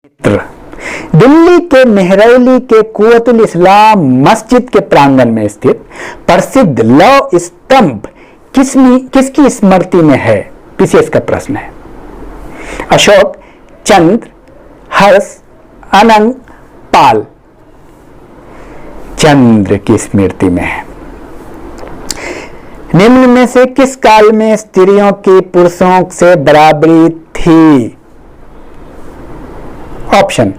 चित्र दिल्ली के मेहरौली के कुव्वतुल इस्लाम मस्जिद के प्रांगण में स्थित प्रसिद्ध लौह स्तंभ किसकी स्मृति में है? पीसीएस का प्रश्न है। अशोक, चंद्र, हर्ष, अनंग, पाल। चंद्र की स्मृति में है। निम्न में से किस काल में स्त्रियों की पुरुषों से बराबरी थी? ऑप्शन: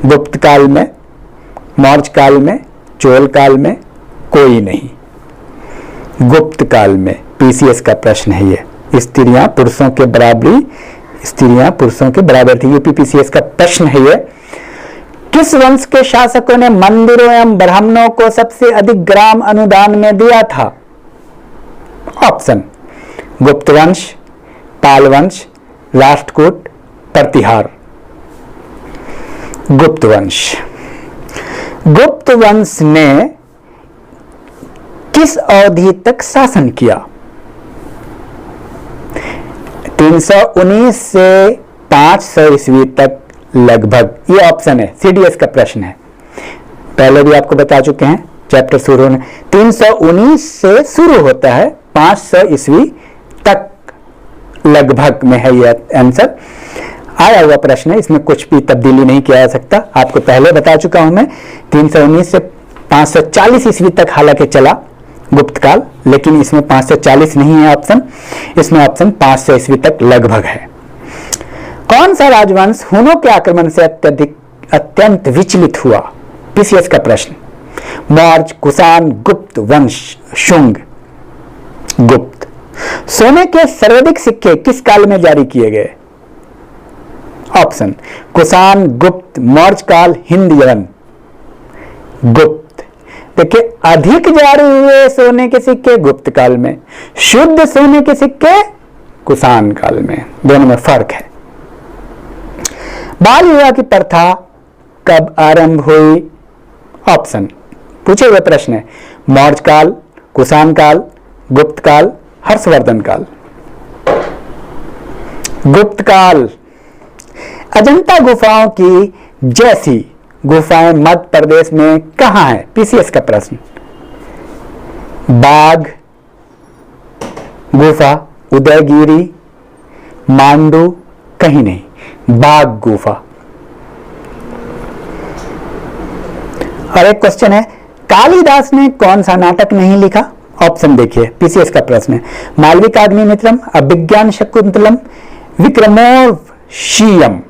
गुप्त काल में, मौर्य काल में, चोल काल में, कोई नहीं। गुप्त काल में पीसीएस का प्रश्न है ये। स्त्रियां पुरुषों के बराबर थी। यूपीपीसीएस का प्रश्न है ये। किस वंश के शासकों ने मंदिरों एवं ब्राह्मणों को सबसे अधिक ग्राम अनुदान में दिया था? ऑप्शन: गुप्त वंश, पाल वंश, राष्ट्रकूट, प्रतिहार। गुप्त वंश। गुप्त वंश ने किस अवधि तक शासन किया? 319 से 500 ईस्वी तक लगभग। ये ऑप्शन है, सीडीएस का प्रश्न है। पहले भी आपको बता चुके हैं चैप्टर शुरू होने। 319 से शुरू होता है, 500 ईस्वी तक लगभग में है ये आंसर। आया हुआ प्रश्न है, इसमें कुछ भी तब्दीली नहीं किया जा सकता। आपको पहले बता चुका हूं मैं। 319 से 540 ईस्वी तक हालांकि चला गुप्त काल, लेकिन इसमें 540 नहीं है ऑप्शन। इसमें ऑप्शन 500 ईस्वी तक लगभग है। कौन सा राजवंश हुनों के आक्रमण से अत्यंत विचलित हुआ? पीसीएस का प्रश्न। मौर्य, कुषाण, गुप्त वंश, शुंग। गुप्त। सोने के सर्वाधिक सिक्के किस काल में जारी किए गए? ऑप्शन: कुषाण, गुप्त, मौर्य काल, हिंद यवन। गुप्त। देखिए, अधिक जारी हुए सोने के सिक्के गुप्त काल में, शुद्ध सोने के सिक्के कुषाण काल में। दोनों में फर्क है। बाल विवाह की प्रथा कब आरंभ हुई? ऑप्शन पूछे हुए प्रश्न है। मौर्य काल, कुषाण काल, गुप्त काल, हर्षवर्धन काल। गुप्त काल। अजंता गुफाओं की जैसी गुफाएं मध्य प्रदेश में कहां है? पीसीएस का प्रश्न। बाघ गुफा, उदयगिरी, मांडू, कहीं नहीं। बाघ गुफा। और एक क्वेश्चन है, कालिदास ने कौन सा नाटक नहीं लिखा? ऑप्शन देखिए, पीसीएस का प्रश्न है। मालविकाग्निमित्रम, अभिज्ञान शकुंतलम, विक्रमोर्वशीयम,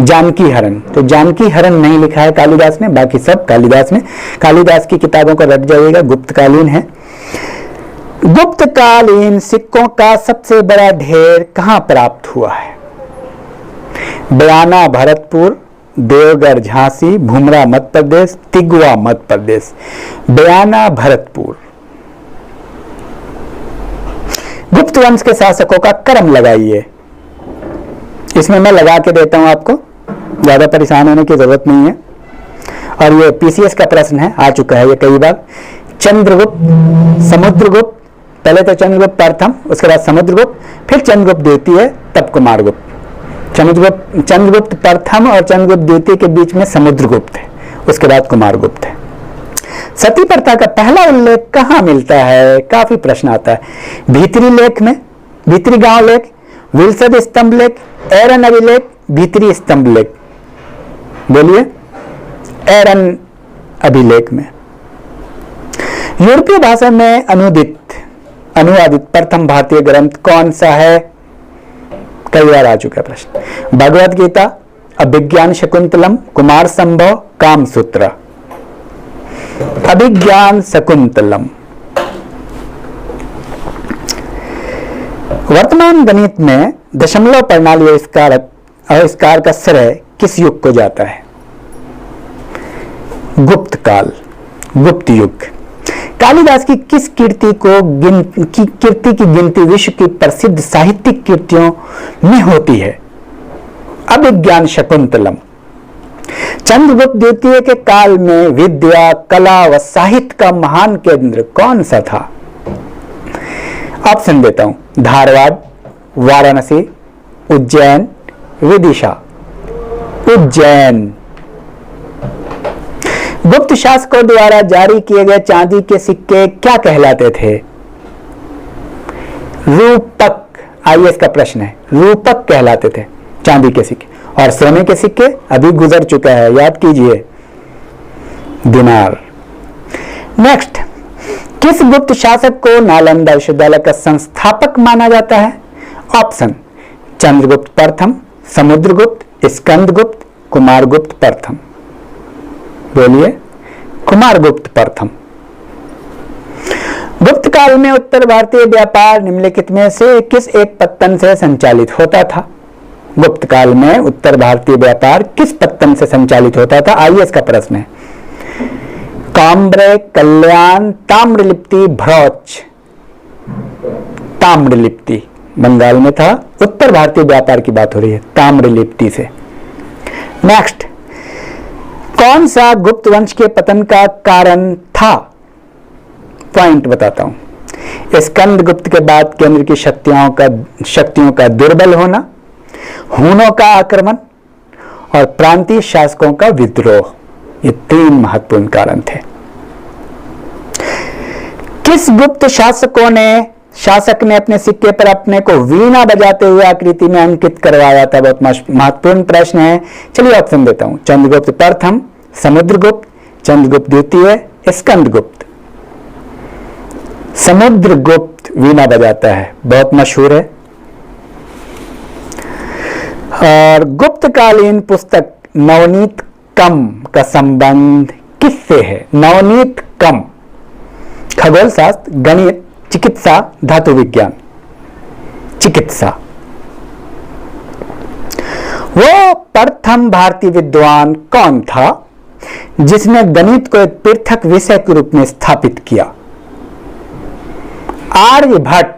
जानकी हरण। तो जानकी हरण नहीं लिखा है कालिदास ने, बाकी सब कालिदास ने। कालिदास की किताबों को रट जाइएगा, गुप्तकालीन है। गुप्तकालीन सिक्कों का सबसे बड़ा ढेर कहां प्राप्त हुआ है? बयाना भरतपुर, देवगढ़ झांसी, भुमरा मध्य प्रदेश, तिगवा मध्य प्रदेश। बयाना भरतपुर। गुप्त वंश के शासकों का क्रम लगाइए। इसमें मैं लगा के देता हूं आपको, ज्यादा परेशान होने की जरूरत नहीं है। और ये पीसीएस का प्रश्न है, आ चुका है ये कई बार। चंद्रगुप्त, समुद्रगुप्त। पहले तो चंद्रगुप्त प्रथम, उसके बाद समुद्रगुप्त, फिर चंद्रगुप्त द्वितीय, तब कुमारगुप्त। चंद्रगुप्त प्रथम और चंद्रगुप्त द्वितीय के बीच में समुद्रगुप्त है, उसके बाद कुमारगुप्त है। सती प्रथा का पहला उल्लेख कहां मिलता है? काफी प्रश्न आता है। भीतरी लेख में, भीतरी गांव लेख, विलसद स्तंभ लेख, एरन अभिलेख, भीतरी स्तंभ लेख। बोलिए। एरन अभिलेख में। यूरोपीय भाषा में अनुवादित प्रथम भारतीय ग्रंथ कौन सा है? कई बार आ चुका प्रश्न। भगवद गीता, अभिज्ञान शकुंतलम, कुमार संभव, कामसूत्र। अभिज्ञान शकुंतलम। वर्तमान गणित में दशमलव प्रणाली आविष्कार का श्रेय किस युग को जाता है? गुप्त काल, गुप्त युग। कालिदास की किस कीर्ति की गिनती विश्व की प्रसिद्ध साहित्यिक कृतियों में होती है? अभिज्ञान शकुंतलम। चंद्रगुप्त द्वितीय के काल में विद्या, कला व साहित्य का महान केंद्र कौन सा था? ऑप्शन देता हूं। धारवाड़, वाराणसी, उज्जैन, विदिशा। उज्जैन। गुप्त शासकों द्वारा जारी किए गए चांदी के सिक्के क्या कहलाते थे? रूपक। आइए इसका प्रश्न है, रूपक कहलाते थे चांदी के सिक्के। और सोने के सिक्के अभी गुजर चुका है, याद कीजिए, दिनार। नेक्स्ट, किस गुप्त शासक को नालंदा विश्वविद्यालय का संस्थापक माना जाता है? ऑप्शन, चंद्रगुप्त प्रथम, समुद्रगुप्त, स्कंदगुप्त, कुमारगुप्त प्रथम। बोलिए, कुमारगुप्त प्रथम। गुप्त काल में उत्तर भारतीय व्यापार निम्नलिखित में से किस एक पत्तन से संचालित होता था? गुप्त काल में उत्तर भारतीय व्यापार किस पत्तन से संचालित होता था? आइए इसका प्रश्न है। काम्ब्रे, कल्याण, ताम्रलिप्ति, भ्रौच। ताम्रलिप्ति बंगाल में था, उत्तर भारतीय व्यापार की बात हो रही है, ताम्रलिप्ति से। नेक्स्ट, कौन सा गुप्त वंश के पतन का कारण था? पॉइंट बताता हूं। स्कंदगुप्त के बाद केंद्र की शक्तियों का दुर्बल होना, हूनों का आक्रमण और प्रांतीय शासकों का विद्रोह, ये 3 महत्वपूर्ण कारण थे। किस गुप्त शासक ने अपने सिक्के पर अपने को वीणा बजाते हुए आकृति में अंकित करवाया था? बहुत महत्वपूर्ण प्रश्न है। चलिए ऑप्शन देता हूं। चंद्रगुप्त प्रथम, समुद्रगुप्त, चंद्रगुप्त द्वितीय, स्कंदगुप्त। समुद्रगुप्त वीणा बजाता है, बहुत मशहूर है। और गुप्तकालीन पुस्तक नवनीत कम का संबंध किससे है? नवनीत कम खगोल शास्त्र, गणित, चिकित्सा, धातु विज्ञान। चिकित्सा। वो प्रथम भारतीय विद्वान कौन था जिसने गणित को एक पृथक विषय के रूप में स्थापित किया? आर्यभट्ट।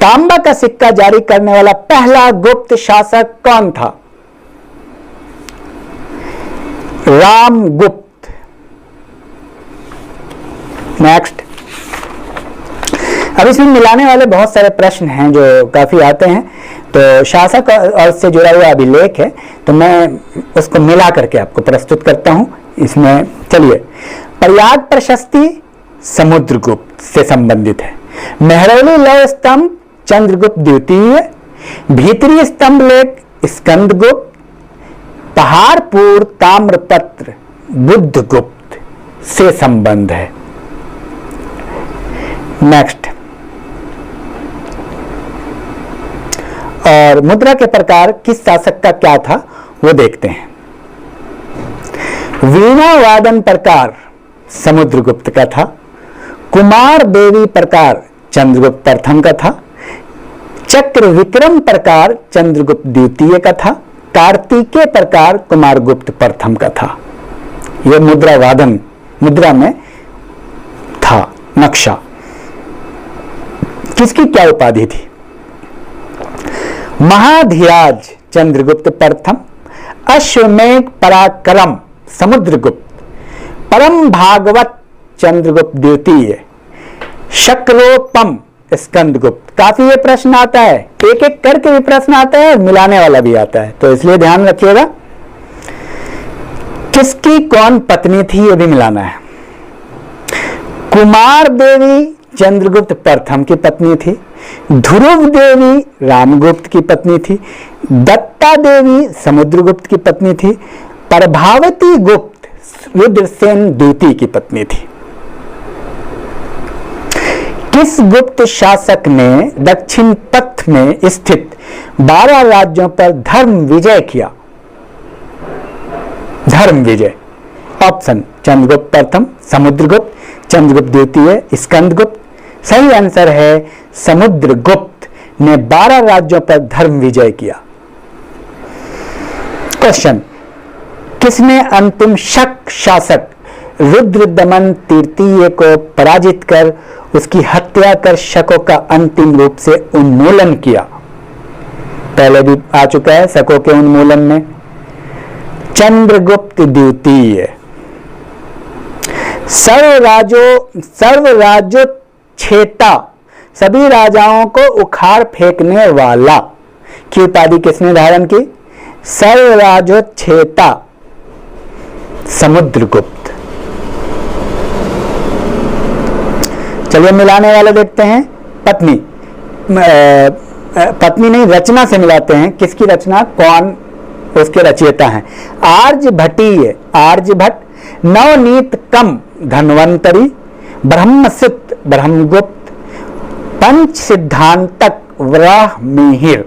तांबा का सिक्का जारी करने वाला पहला गुप्त शासक कौन था? रामगुप्त। नेक्स्ट, अब इसमें मिलाने वाले बहुत सारे प्रश्न हैं जो काफी आते हैं, तो शासक और से जुड़ा हुआ अभिलेख है, तो मैं उसको मिला करके आपको प्रस्तुत करता हूं। इसमें चलिए, प्रयाग प्रशस्ति समुद्रगुप्त से संबंधित है। मेहरौली लौह स्तंभ चंद्रगुप्त द्वितीय, भीतरी स्तंभ लेख स्कंदगुप्त, पहाड़पुर ताम्रपत्र बुद्धगुप्त से संबंध है। नेक्स्ट, और मुद्रा के प्रकार किस शासक का क्या था वो देखते हैं। वीणा वादन प्रकार समुद्रगुप्त का था, कुमार देवी प्रकार चंद्रगुप्त प्रथम का था, चक्र विक्रम प्रकार चंद्रगुप्त द्वितीय का था, कार्तिकेय प्रकार कुमारगुप्त प्रथम का था। यह मुद्रा वादन मुद्रा में था नक्शा। किसकी क्या उपाधि थी? महाधिराज चंद्रगुप्त प्रथम, अश्वमेघ पराक्रम समुद्रगुप्त, परम भागवत चंद्रगुप्त द्वितीय, शक्रोपम स्कंदगुप्त। काफी ये प्रश्न आता है, एक एक करके भी प्रश्न आता है, मिलाने वाला भी आता है, तो इसलिए ध्यान रखिएगा। किसकी कौन पत्नी थी ये भी मिलाना है। कुमार देवी चंद्रगुप्त प्रथम की पत्नी थी, ध्रुव देवी रामगुप्त की पत्नी थी, दत्ता देवी समुद्रगुप्त की पत्नी थी, प्रभावती गुप्त रुद्रसेन द्वितीय की पत्नी थी। किस गुप्त शासक ने दक्षिण पथ में स्थित 12 राज्यों पर धर्म विजय किया? धर्म विजय। ऑप्शन, चंद्रगुप्त प्रथम, समुद्रगुप्त, चंद्रगुप्त द्वितीय, स्कंदगुप्त। सही आंसर है समुद्रगुप्त ने 12 राज्यों पर धर्म विजय किया। क्वेश्चन, किसने अंतिम शक शासक रुद्रदमन तृतीय को पराजित कर उसकी हत्या कर शकों का अंतिम रूप से उन्मूलन किया? पहले भी आ चुका है शकों के उन्मूलन में। चंद्रगुप्त द्वितीय। सर्वराज्योच्छेता सभी राजाओं को उखाड़ फेंकने वाला की उपाधि किसने धारण की? सर्वराजोच्छेता समुद्रगुप्त। चलिए मिलाने वाले देखते हैं। पत्नी पत्नी नहीं, रचना से मिलाते हैं। किसकी रचना, कौन उसके रचयिता हैं? आर्यभट्टीय, आर्यभट्ट, नवनीत कम धन्वंतरी, ब्रह्मसिद्ध ब्रह्मगुप्त, पंच सिद्धांतक वराह मिहिर,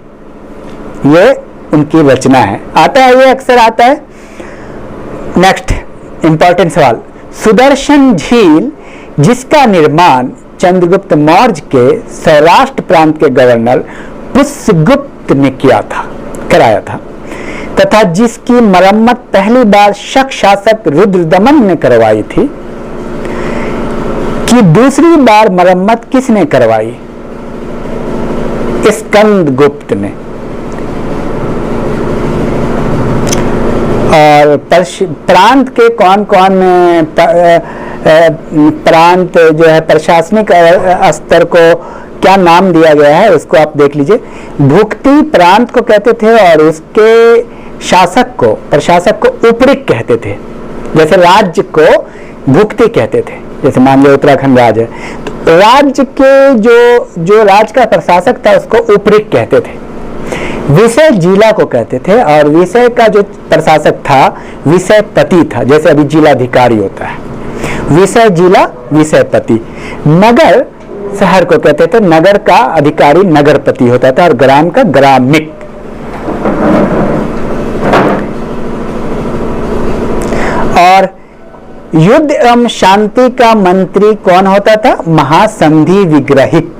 ये उनकी रचना है। आता है, ये अक्सर आता है। नेक्स्ट इंपॉर्टेंट सवाल, सुदर्शन झील जिसका निर्माण चंद्रगुप्त मौर्य के सौराष्ट्र प्रांत के गवर्नर पुष्यगुप्त ने कराया था तथा जिसकी मरम्मत पहली बार शक शासक रुद्रदमन ने करवाई थी, कि दूसरी बार मरम्मत किसने करवाई? स्कंदगुप्त ने। और प्रांत के कौन कौन प्रांत जो है प्रशासनिक स्तर को क्या नाम दिया गया है उसको आप देख लीजिए। भुक्ति प्रांत को कहते थे और उसके शासक को, प्रशासक को उपरिक कहते थे। जैसे राज्य को भुक्ति कहते थे, जैसे मान लो उत्तराखंड राज्य है तो राज्य के जो राज्य का प्रशासक था उसको उपरिक कहते थे। विषय जिला को कहते थे और विषय का जो प्रशासक था विषयपति था, जैसे अभी जिलाधिकारी होता है। विषय जिला, विषयपति। नगर शहर को कहते थे, नगर का अधिकारी नगरपति होता था और ग्राम का ग्रामिक। और युद्ध एवं शांति का मंत्री कौन होता था? महासंधि विग्रहिक।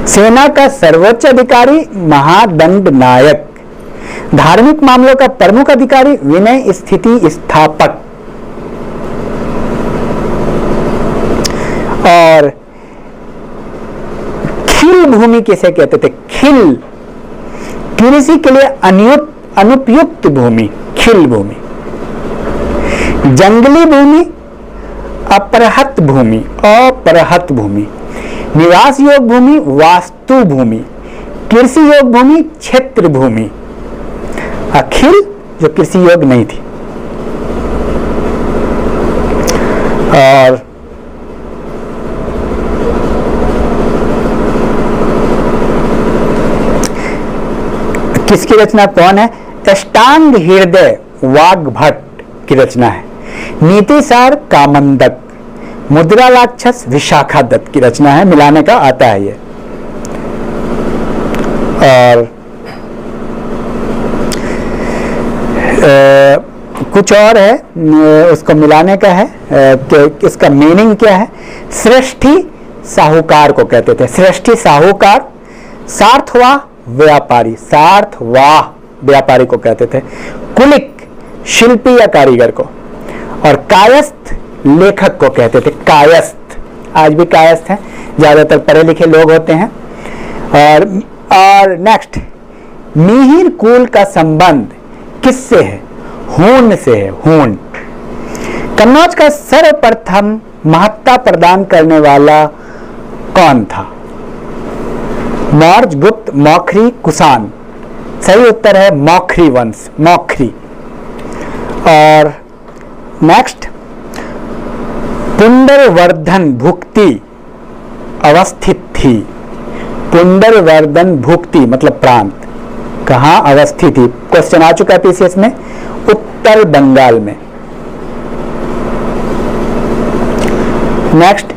सेना का सर्वोच्च अधिकारी महादंड नायक। धार्मिक मामलों का प्रमुख अधिकारी विनय स्थिति स्थापक। और खिल भूमि किसे कहते थे? खिल, कृषि के लिए अनुपयुक्त भूमि, खिल भूमि। जंगली भूमि, अपरहत भूमि, अपरहत भूमि। निवास योग भूमि, वास्तु भूमि। कृषि योग भूमि, क्षेत्र भूमि। अखिल जो कृषि योग नहीं थी। और किसकी रचना कौन है? अष्टांग हृदय वाग्भट की रचना है। नीतिसार कामंदक, मुद्रा राक्षस विशाखा दत्त की रचना है। मिलाने का आता है ये। और कुछ और है, उसको मिलाने का है कि इसका मीनिंग क्या है। सृष्टि साहूकार को कहते थे, सृष्टि साहूकार। सार्थवाह व्यापारी, सार्थवाह व्यापारी को कहते थे। कुलिक शिल्पी या कारीगर को। और कायस्थ लेखक को कहते थे, कायस्थ। आज भी कायस्थ हैं, ज्यादातर पढ़े लिखे लोग होते हैं। और नेक्स्ट, मिहिर कुल का संबंध किससे है? हूण से है, हूण। कन्नौज का सर्वप्रथम महत्ता प्रदान करने वाला कौन था? मौर्य, गुप्त, मौखरी, कुषाण। सही उत्तर है मौखरी वंश, मौखरी। और नेक्स्ट, पुंडरवर्धन भुक्ति अवस्थित थी। पुंडरवर्धन भुक्ति मतलब प्रांत कहां अवस्थित थी? क्वेश्चन आ चुका है पीसीएस में, उत्तर बंगाल में। नेक्स्ट,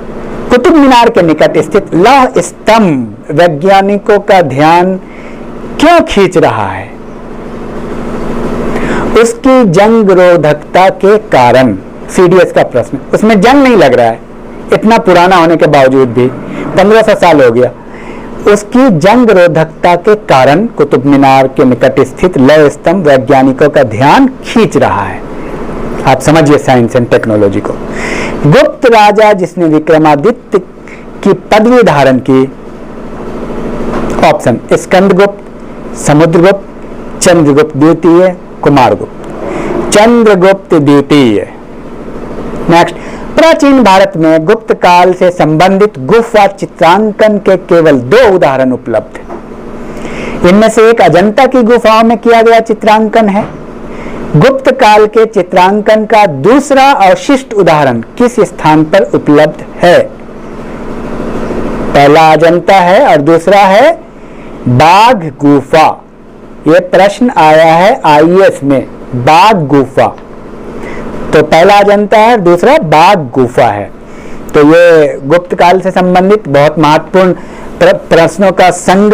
कुतुब मीनार के निकट स्थित लौह स्तंभ वैज्ञानिकों का ध्यान क्यों खींच रहा है? उसकी जंग रोधकता के कारण। सीडीएस का प्रश्न, उसमें जंग नहीं लग रहा है, इतना पुराना होने के बावजूद भी 1500 साल हो गया। उसकी जंग रोधकता के कारण कुतुब मीनार के निकट स्थित लौह स्तंभ वैज्ञानिकों का ध्यान खींच रहा है। आप समझिए साइंस एंड टेक्नोलॉजी को। गुप्त राजा जिसने विक्रमादित्य की पदवी धारण की। ऑप्शन, स्कंदगुप्त, समुद्रगुप्त, चंद्रगुप्त द्वितीय, कुमारगुप्त। चंद्रगुप्त द्वितीय। नेक्स्ट, प्राचीन भारत में गुप्त काल से संबंधित गुफा चित्रांकन के केवल 2 उदाहरण उपलब्ध हैं। इनमें से एक अजंता की गुफाओं में किया गया चित्रांकन है। गुप्त काल के चित्रांकन का दूसरा अवशिष्ट उदाहरण किस स्थान पर उपलब्ध है? पहला अजंता है और दूसरा है बाघ गुफा। यह प्रश्न आया है आईएएस में, बाघ गुफा। तो पहला अजंता है, दूसरा बाघ गुफा है। तो ये गुप्त काल से संबंधित बहुत महत्वपूर्ण प्रश्नों का संग्रह